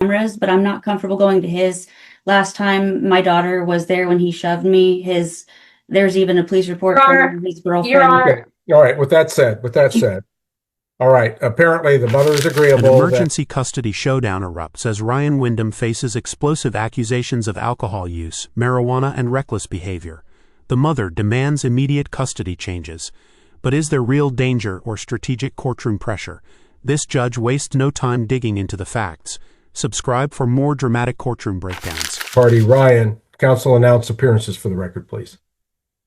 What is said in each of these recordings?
cameras, but I'm not comfortable going to his. Last time my daughter was there when he shoved me, there's even a police report Your Honor, from his girlfriend. Your Honor. Okay. All right. With that said, all right. Apparently, the mother is agreeable. An emergency custody showdown erupts as Ryan Wyndham faces explosive accusations of alcohol use, marijuana, and reckless behavior. The mother demands immediate custody changes. But is there real danger or strategic courtroom pressure? This judge wastes no time digging into the facts. Subscribe for more dramatic courtroom breakdowns. Party Ryan, counsel announce appearances for the record, please.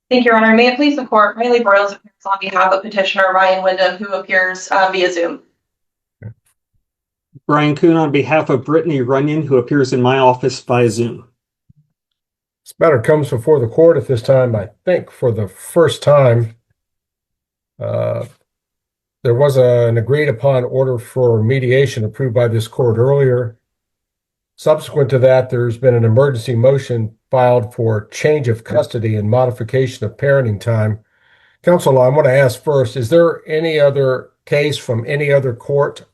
Thank you, Your Honor. May it please the court, Riley Broyles appears on behalf of petitioner Ryan Wyndham, who appears via Zoom. Okay. Brian Kuhn on behalf of Brittany Runyon, who appears in my office via Zoom. This matter comes before the court at this time, I think, for the first time. There was an agreed upon order for mediation approved by this court earlier. Subsequent to that, there's been an emergency motion filed for change of custody and modification of parenting time. Counsel, I want to ask first, is there any other case from any other court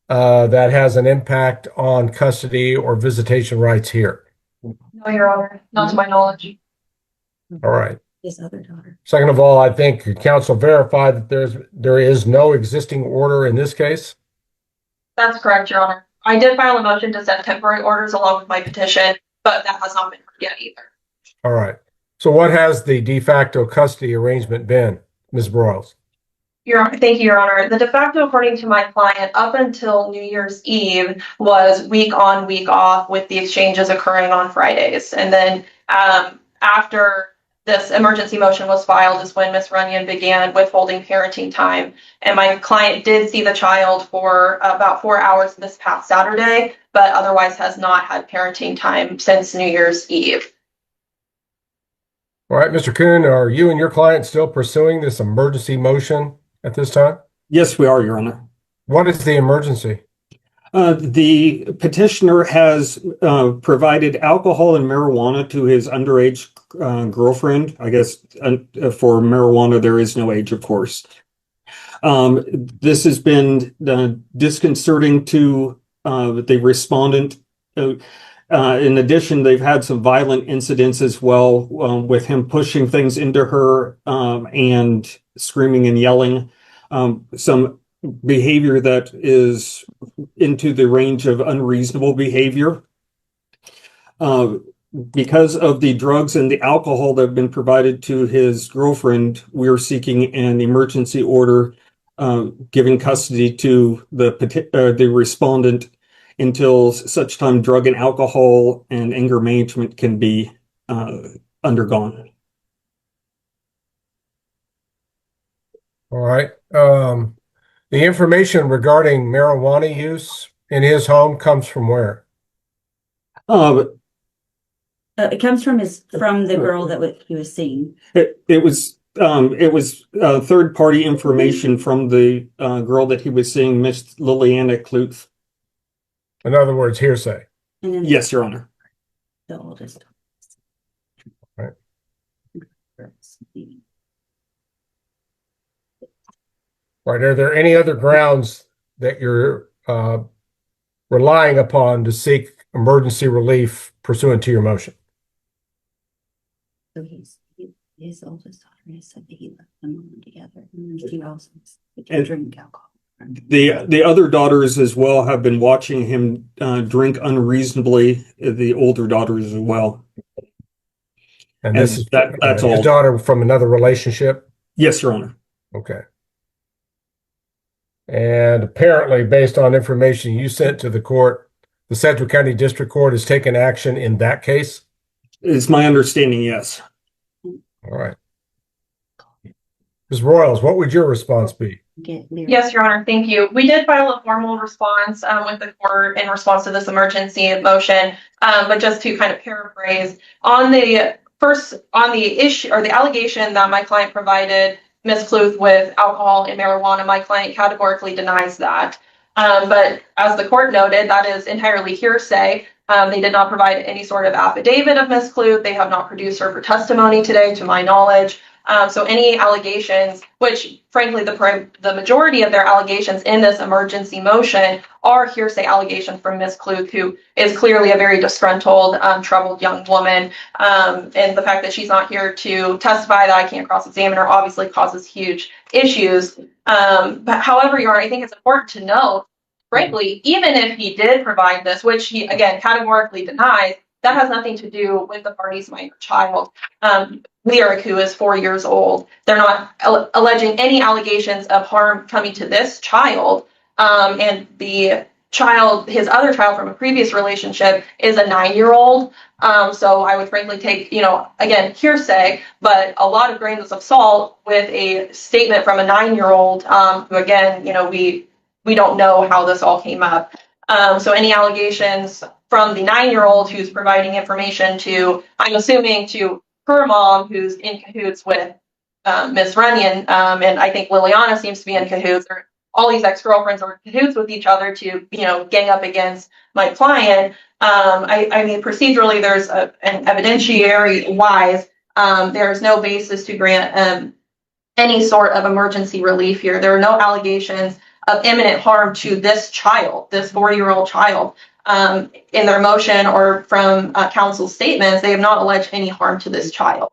that has an impact on custody or visitation rights here? No, Your Honor, not to my knowledge. All right. His other daughter. Second of all, I think counsel verified that there is no existing order in this case. That's correct, Your Honor. I did file a motion to set temporary orders along with my petition, but that has not been heard yet either. All right. So what has the de facto custody arrangement been, Ms. Broyles? Your Honor, thank you, Your Honor. The de facto, according to my client, up until New Year's Eve was week on, week off, with the exchanges occurring on Fridays. And then after this emergency motion was filed is when Ms. Runyon began withholding parenting time. And my client did see the child for about 4 hours this past Saturday, but otherwise has not had parenting time since New Year's Eve. All right, Mr. Kuhn, are you and your client still pursuing this emergency motion at this time? Yes, we are, Your Honor. What is the emergency? The petitioner has provided alcohol and marijuana to his underage girlfriend. I guess for marijuana, there is no age, of course. This has been disconcerting to the respondent. In addition, they've had some violent incidents as well, with him pushing things into her and screaming and yelling. Some behavior that is into the range of unreasonable behavior. Because of the drugs and the alcohol that have been provided to his girlfriend, we are seeking an emergency order giving custody to the respondent until such time drug and alcohol and anger management can be undergone. All right. The information regarding marijuana use in his home comes from where? It comes from the girl that he was seeing. It was third-party information from the girl that he was seeing, Miss Liliana Kluth. In other words, hearsay. And then Yes, Your Honor. the oldest. Right. Right. Are there any other grounds that you're relying upon to seek emergency relief pursuant to your motion? So his oldest daughter has said that he left them alone together, and then she also drink alcohol. The other daughters as well have been watching him drink unreasonably. The older daughters as well. And this is that's all. His daughter from another relationship? Yes, Your Honor. Okay. And apparently, based on information you sent to the court, the Sedgwick County District Court has taken action in that case? It's my understanding, yes. All right. Ms. Broyles, what would your response be? Yes, Your Honor, thank you. We did file a formal response with the court in response to this emergency motion, but just to kind of paraphrase, on the issue or the allegation that my client provided Ms. Kluth with alcohol and marijuana, my client categorically denies that. But as the court noted, that is entirely hearsay. They did not provide any sort of affidavit of Ms. Clute. They have not produced her for testimony today, to my knowledge. So any allegations, which frankly the majority of their allegations in this emergency motion are hearsay allegations from Ms. Clute, who is clearly a very disgruntled, troubled young woman. And the fact that she's not here to testify, that I can't cross-examine her, obviously causes huge issues. But however, Your Honor, I think it's important to note, frankly, even if he did provide this, which he, again, categorically denies, that has nothing to do with the party's minor child. Lyric, who is 4 years old. They're not alleging any allegations of harm coming to this child. And the child, his other child from a previous relationship, is a 9-year-old. So I would frankly take, again, hearsay, but a lot of grains of salt with a statement from a 9-year-old, who again, we don't know how this all came up. So any allegations from the 9-year-old who's providing information to, I'm assuming, to her mom, who's in cahoots with Miss Runyon, and I think Liliana seems to be in cahoots, or all these ex-girlfriends are in cahoots with each other to, gang up against my client. I mean, procedurally, there's an evidentiary wise, there's no basis to grant any sort of emergency relief here. There are no allegations of imminent harm to this child, this 4-year-old child. In their motion or from counsel's statements, they have not alleged any harm to this child.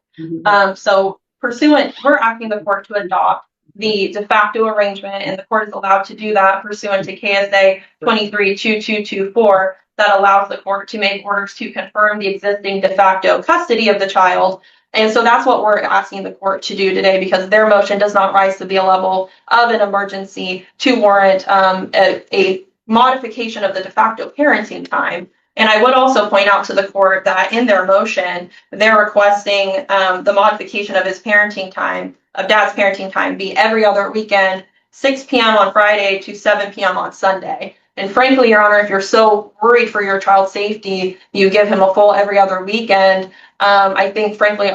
So we're asking the court to adopt the de facto arrangement, and the court is allowed to do that pursuant to KSA 232224, that allows the court to make orders to confirm the existing de facto custody of the child. And so that's what we're asking the court to do today, because their motion does not rise to the level of an emergency to warrant a modification of the de facto parenting time. And I would also point out to the court that in their motion, they're requesting the modification of his parenting time, of dad's parenting time, be every other weekend, 6 p.m. on Friday to 7 p.m. on Sunday. And frankly, Your Honor, if you're so worried for your child's safety, you give him a full every other weekend. I think, frankly,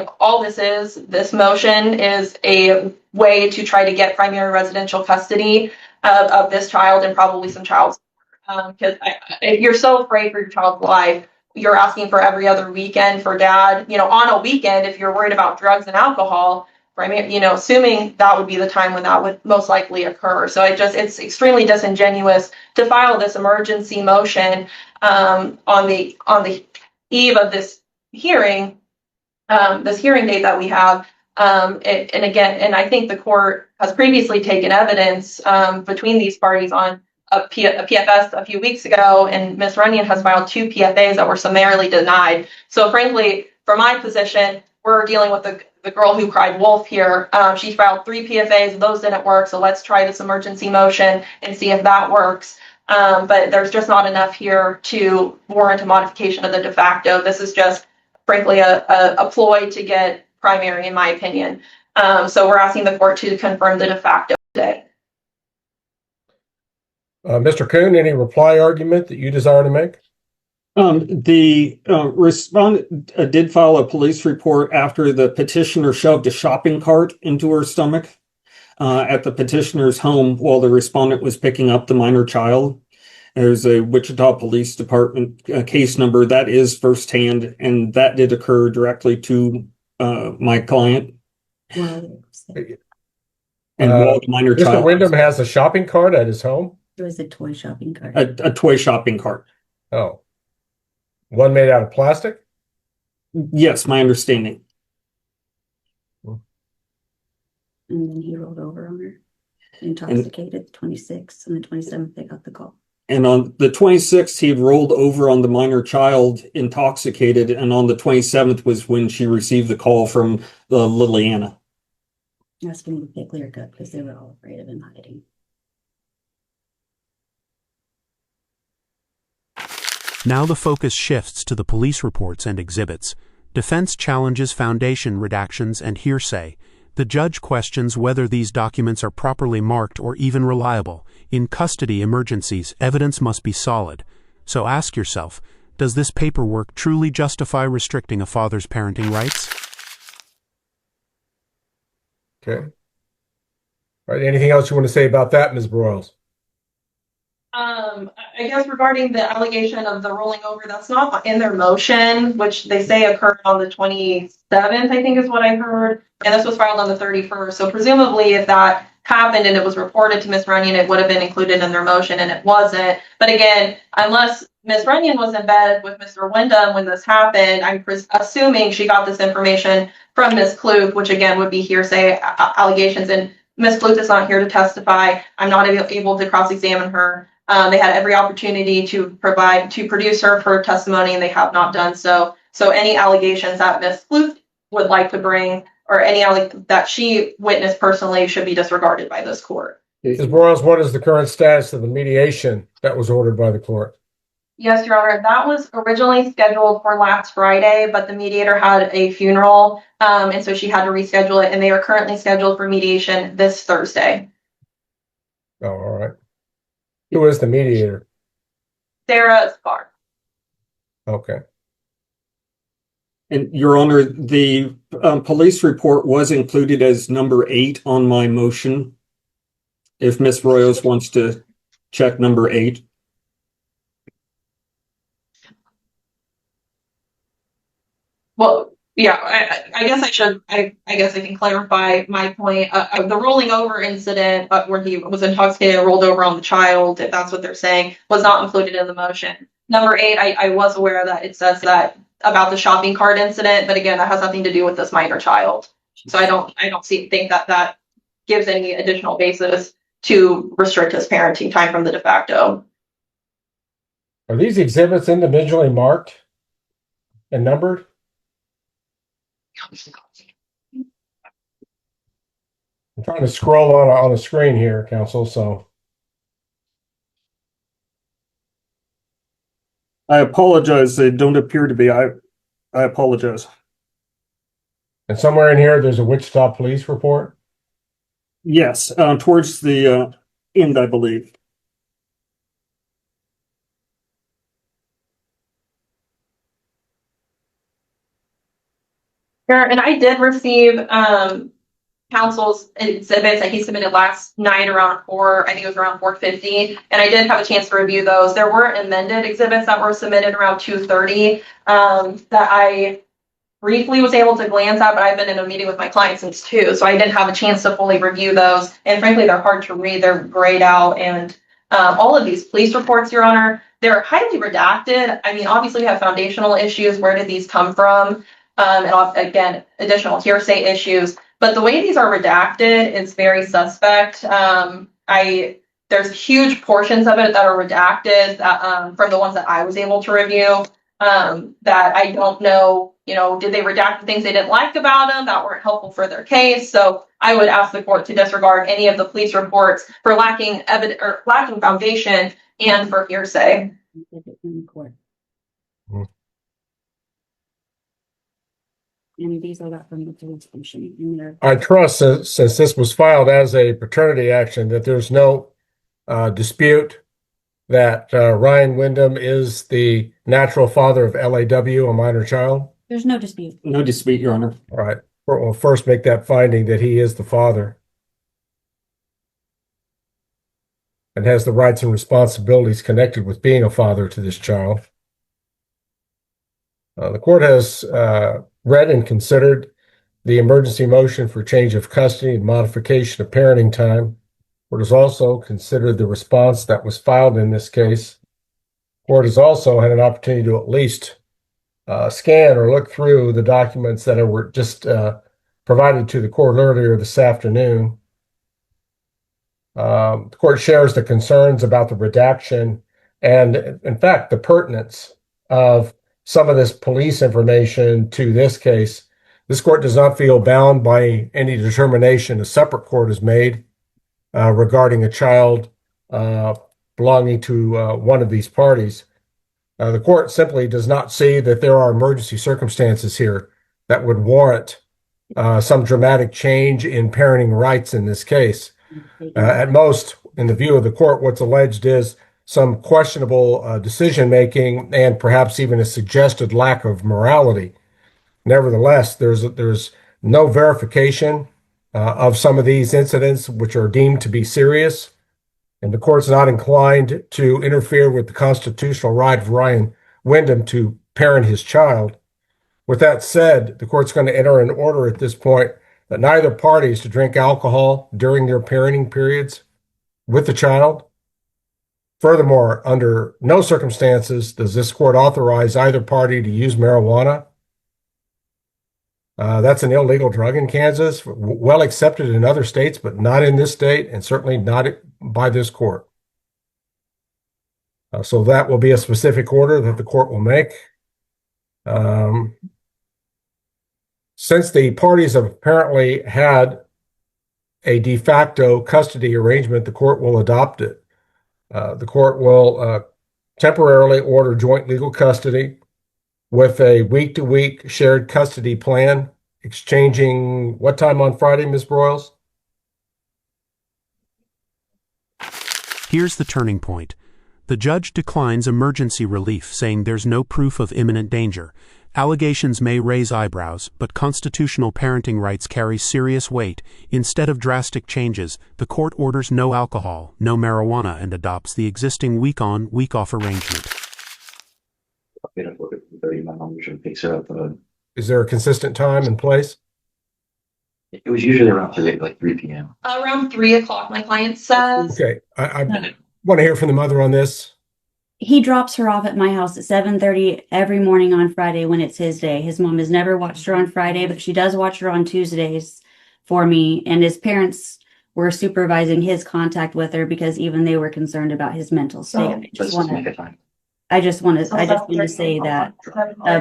this motion is a way to try to get primary residential custody of this child and probably some child support. Because if you're so afraid for your child's life, you're asking for every other weekend for dad, on a weekend, if you're worried about drugs and alcohol, right? Assuming that would be the time when that would most likely occur. So it's extremely disingenuous to file this emergency motion on the eve of this hearing date that we have. And I think the court has previously taken evidence between these parties on a PFS a few weeks ago, and Ms. Runyon has filed 2 PFAs that were summarily denied. So frankly, from my position, we're dealing with the girl who cried wolf here. She filed 3 PFAs, those didn't work, so let's try this emergency motion and see if that works. But there's just not enough here to warrant a modification of the de facto. This is just, frankly, a ploy to get primary, in my opinion. So we're asking the court to confirm the de facto today. Mr. Kuhn, any reply argument that you desire to make? The respondent did file a police report after the petitioner shoved a shopping cart into her stomach at the petitioner's home while the respondent was picking up the minor child. There's a Wichita Police Department case number that is firsthand, and that did occur directly to my client. Well, And while the minor Mr. child, Wyndham has a shopping cart at his home? it was a toy shopping cart. a toy shopping cart. Oh. One made out of plastic? Yes, my understanding. And then he rolled over on her, intoxicated, 26th, and the 27th, they got the call. And on the 26th, he had rolled over on the minor child, intoxicated, and on the 27th was when she received the call from Liliana. Asking him to get clear cut because they were all afraid of him hiding. Now the focus shifts to the police reports and exhibits. Defense challenges foundation redactions and hearsay. The judge questions whether these documents are properly marked or even reliable. In custody emergencies, evidence must be solid. So ask yourself, does this paperwork truly justify restricting a father's parenting rights? Okay. All right. Anything else you want to say about that, Ms. Broyles? I guess regarding the allegation of the rolling over, that's not in their motion, which they say occurred on the 27th, I think is what I heard. And this was filed on the 31st. So presumably if that happened and it was reported to Ms. Runyon, it would have been included in their motion, and it wasn't. But again, unless Ms. Runyon was in bed with Mr. Wyndham when this happened, I'm assuming she got this information from Ms. Klug, which again would be hearsay allegations. And Ms. Klug is not here to testify. I'm not able to cross-examine her. They had every opportunity to produce her for testimony, and they have not done so. So any allegations that Ms. Flute would like to bring, or any that she witnessed personally, should be disregarded by this court. Ms. Morales, what is the current status of the mediation that was ordered by the court? Yes, Your Honor, that was originally scheduled for last Friday, but the mediator had a funeral, and so she had to reschedule it, and they are currently scheduled for mediation this Thursday. Oh, all right. Who is the mediator? Sarah Spark. Okay. And Your Honor, the police report was included as number 8 on my motion. If Ms. Royos wants to check number 8. Well, yeah, I guess I should. I guess I can clarify my point. The rolling over incident, where he was intoxicated and rolled over on the child, if that's what they're saying, was not included in the motion. Number 8, I was aware that it says that about the shopping cart incident, but again, that has nothing to do with this minor child. So I don't think that gives any additional basis to restrict his parenting time from the de facto. Are these exhibits individually marked and numbered? I'm trying to scroll on a screen here, counsel, so. I apologize. They don't appear to be. I apologize. And somewhere in here, there's a Wichita police report. Yes, towards the end, I believe. Sure, and I did receive counsel's exhibits that he submitted last night around 4, I think it was around 4:50, and I did have a chance to review those. There were amended exhibits that were submitted around 2:30 that I briefly was able to glance at, but I've been in a meeting with my client since 2, so I didn't have a chance to fully review those. And frankly, they're hard to read. They're grayed out, and all of these police reports, Your Honor, they're highly redacted. I mean, obviously we have foundational issues. Where did these come from? And again, additional hearsay issues. But the way these are redacted is very suspect. There's huge portions of it that are redacted from the ones that I was able to review that I don't know, did they redact the things they didn't like about them that weren't helpful for their case? So I would ask the court to disregard any of the police reports for lacking evidence or lacking foundation and for hearsay. And these I got from the police station. I trust, since this was filed as a paternity action, that there's no dispute that Ryan Wyndham is the natural father of LAW, a minor child. There's no dispute. No dispute, Your Honor. All right. We'll first make that finding that he is the father and has the rights and responsibilities connected with being a father to this child. The court has read and considered the emergency motion for change of custody and modification of parenting time. Court has also considered the response that was filed in this case. Court has also had an opportunity to at least scan or look through the documents that were just provided to the court earlier this afternoon. The court shares the concerns about the redaction and, in fact, the pertinence of some of this police information to this case. This court does not feel bound by any determination a separate court has made regarding a child belonging to one of these parties. The court simply does not see that there are emergency circumstances here that would warrant some dramatic change in parenting rights in this case. At most, in the view of the court, what's alleged is some questionable decision-making and perhaps even a suggested lack of morality. Nevertheless, there's no verification of some of these incidents which are deemed to be serious. and the court's not inclined to interfere with the constitutional right of Ryan Wyndham to parent his child. With that said, the court's going to enter an order at this point that neither party is to drink alcohol during their parenting periods with the child. Furthermore, under no circumstances does this court authorize either party to use marijuana. That's an illegal drug in Kansas, well accepted in other states, but not in this state, and certainly not by this court. So that will be a specific order that the court will make. Since the parties have apparently had a de facto custody arrangement, the court will adopt it. The court will temporarily order joint legal custody with a week-to-week shared custody plan, exchanging what time on Friday, Ms. Broyles? Here's the turning point. The judge declines emergency relief, saying there's no proof of imminent danger. Allegations may raise eyebrows, but constitutional parenting rights carry serious weight. Instead of drastic changes, the court orders no alcohol, no marijuana, and adopts the existing week-on, week-off arrangement. Is there a consistent time and place? It was usually around 3 p.m. Around 3 o'clock, my client says. Okay, I want to hear from the mother on this. He drops her off at my house at 7:30 every morning on Friday when it's his day. His mom has never watched her on Friday, but she does watch her on Tuesdays for me. And his parents were supervising his contact with her because even they were concerned about his mental state. I just want to say that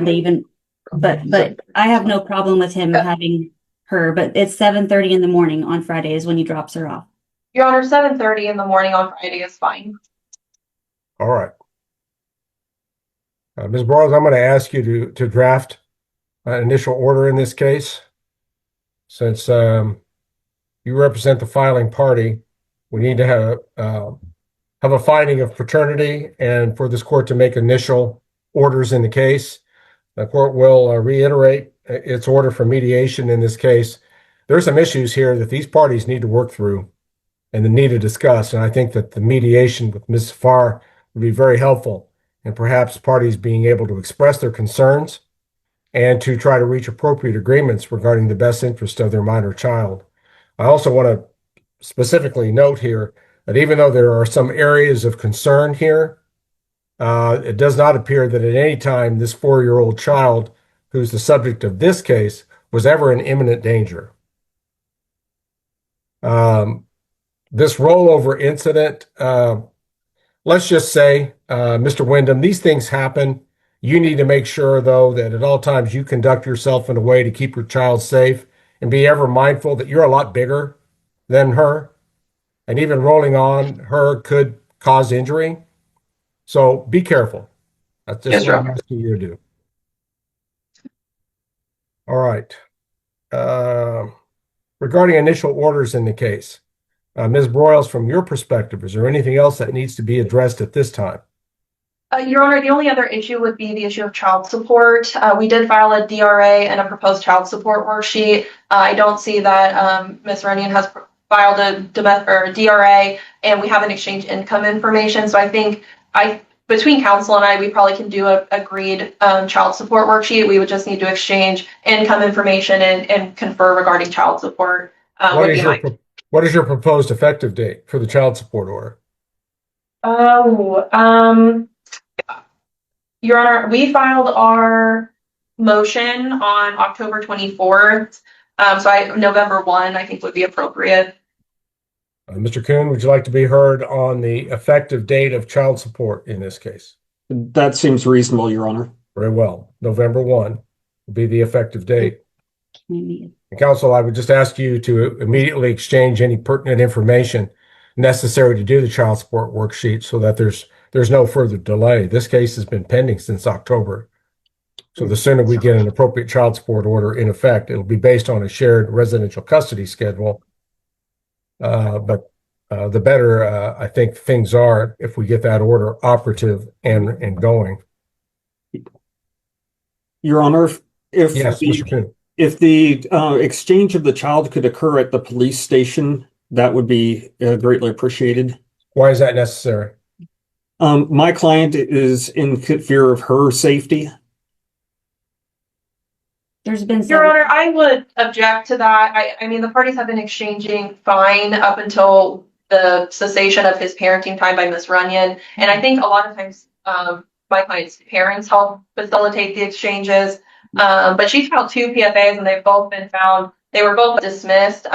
they even, but I have no problem with him having her. But it's 7:30 in the morning on Friday is when he drops her off. Your Honor, 7:30 in the morning on Friday is fine. All right. Ms. Broyles, I'm going to ask you to draft an initial order in this case. Since you represent the filing party, we need to have a finding of paternity and for this court to make initial orders in the case. The court will reiterate its order for mediation in this case. There are some issues here that these parties need to work through and need to discuss, and I think that the mediation with Ms. Farr would be very helpful, and perhaps parties being able to express their concerns and to try to reach appropriate agreements regarding the best interest of their minor child. I also want to specifically note here that even though there are some areas of concern here, it does not appear that at any time this 4-year-old child, who's the subject of this case, was ever in imminent danger. This rollover incident, let's just say, Mr. Wyndham, these things happen. You need to make sure, though, that at all times you conduct yourself in a way to keep your child safe and be ever mindful that you're a lot bigger than her. And even rolling on her could cause injury. So be careful. That's just what I'm asking you to do. All right. Regarding initial orders in the case, Ms. Broyles, from your perspective, is there anything else that needs to be addressed at this time? Your Honor, the only other issue would be the issue of child support. We did file a DRA and a proposed child support worksheet. I don't see that Ms. Runyon has filed a DRA, and we haven't exchanged income information. So I think between counsel and I, we probably can do a agreed child support worksheet. We would just need to exchange income information and confer regarding child support. What is your proposed effective date for the child support order? Your Honor, we filed our motion on October 24th. So November 1, I think would be appropriate. Mr. Kuhn, would you like to be heard on the effective date of child support in this case? That seems reasonable, Your Honor. Very well. November 1 will be the effective date. Maybe. And counsel, I would just ask you to immediately exchange any pertinent information necessary to do the child support worksheet so that there's no further delay. This case has been pending since October. So the sooner we get an appropriate child support order in effect, it'll be based on a shared residential custody schedule. But the better I think things are if we get that order operative and going. Your Honor, if yes, Mr. Kuhn. If the exchange of the child could occur at the police station, that would be greatly appreciated. Why is that necessary? My client is in fear of her safety. There's been Your Honor, I would object to that. I mean, the parties have been exchanging fine up until the cessation of his parenting time by Miss Runyon. And I think a lot of times, my client's parents help facilitate the exchanges. But she's filed 2 PFAs and they've both been found, they were both dismissed.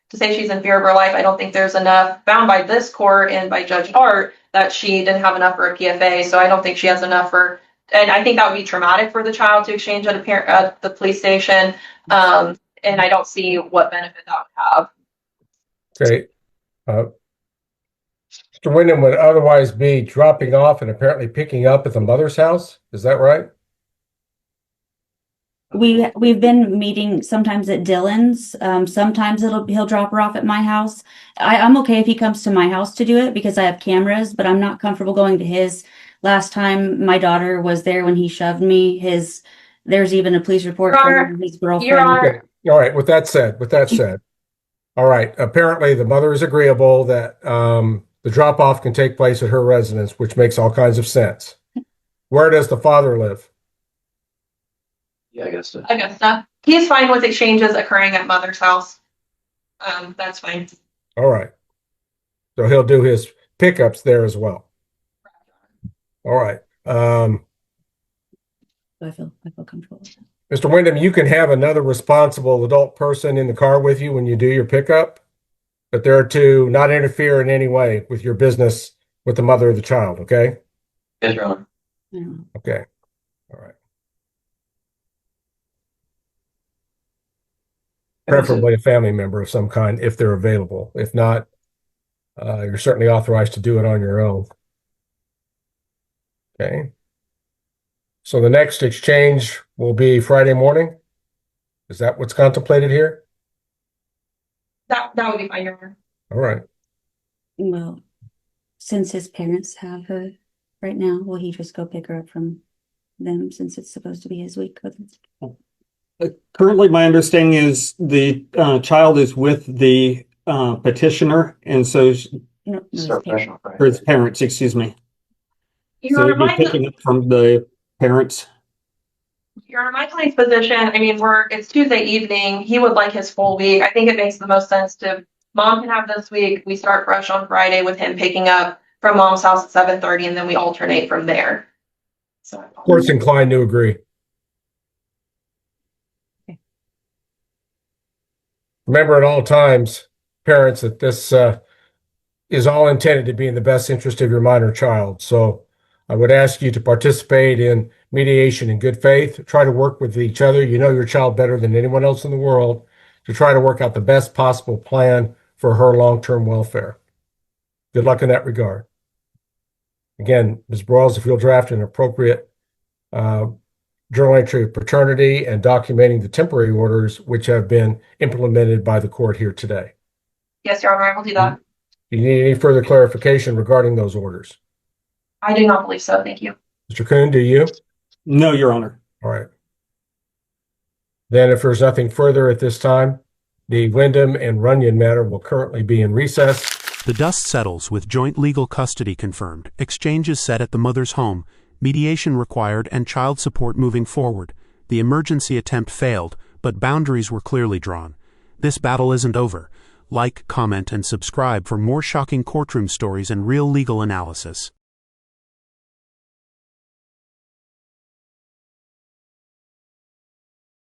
To say she's in fear of her life, I don't think there's enough found by this court and by Judge Hart that she didn't have enough for a PFA. So I don't think she has enough for, and I think that would be traumatic for the child to exchange at the police station. And I don't see what benefit that would have. Okay. Mr. Wyndham would otherwise be dropping off and apparently picking up at the mother's house. Is that right? we've been meeting sometimes at Dylan's. Sometimes he'll drop her off at my house. I'm okay if he comes to my house to do it because I have cameras, but I'm not comfortable going to his. Last time my daughter was there when he shoved me, there's even a police report from his girlfriend. Your Honor. Okay. All right. With that said, all right. Apparently the mother is agreeable that the drop off can take place at her residence, which makes all kinds of sense. Where does the father live? Yeah, I guess so. Augusta. He's fine with exchanges occurring at mother's house. That's fine. All right. So he'll do his pickups there as well. All right. I feel comfortable with that. Mr. Wyndham, you can have another responsible adult person in the car with you when you do your pickup, but they're to not interfere in any way with your business with the mother of the child, okay? Yes, Your Honor. Okay. All right. Preferably a family member of some kind if they're available. If not, you're certainly authorized to do it on your own. Okay. So the next exchange will be Friday morning? Is that what's contemplated here? That would be fine, Your Honor. All right. Well, since his parents have her right now, will he just go pick her up from them since it's supposed to be his week? Currently, my understanding is the child is with the petitioner, and so No, Start his parents. fresh on Friday. or his parents, excuse me. Your So Honor, they'd be picking up from the parents. Your Honor, my client's position, I mean, it's Tuesday evening. He would like his full week. I think it makes the most sense to, mom can have this week. We start fresh on Friday with him picking up from mom's house at 7:30, and then we alternate from there. So Court's inclined to agree. Okay. Remember at all times, parents, that this is all intended to be in the best interest of your minor child. So I would ask you to participate in mediation in good faith. Try to work with each other. You know your child better than anyone else in the world to try to work out the best possible plan for her long-term welfare. Good luck in that regard. Again, Ms. Broyles, if you'll draft an appropriate journal entry of paternity and documenting the temporary orders which have been implemented by the court here today. yes, Your Honor, I will do that. Do you need any further clarification regarding those orders? I do not believe so. Thank you. Mr. Kuhn, do you? No, Your Honor. All right. Then if there's nothing further at this time, the Wyndham and Runyon matter will currently be in recess. The dust settles with joint legal custody confirmed, exchanges set at the mother's home, mediation required, and child support moving forward. The emergency attempt failed, but boundaries were clearly drawn. This battle isn't over. Like, comment, and subscribe for more shocking courtroom stories and real legal analysis.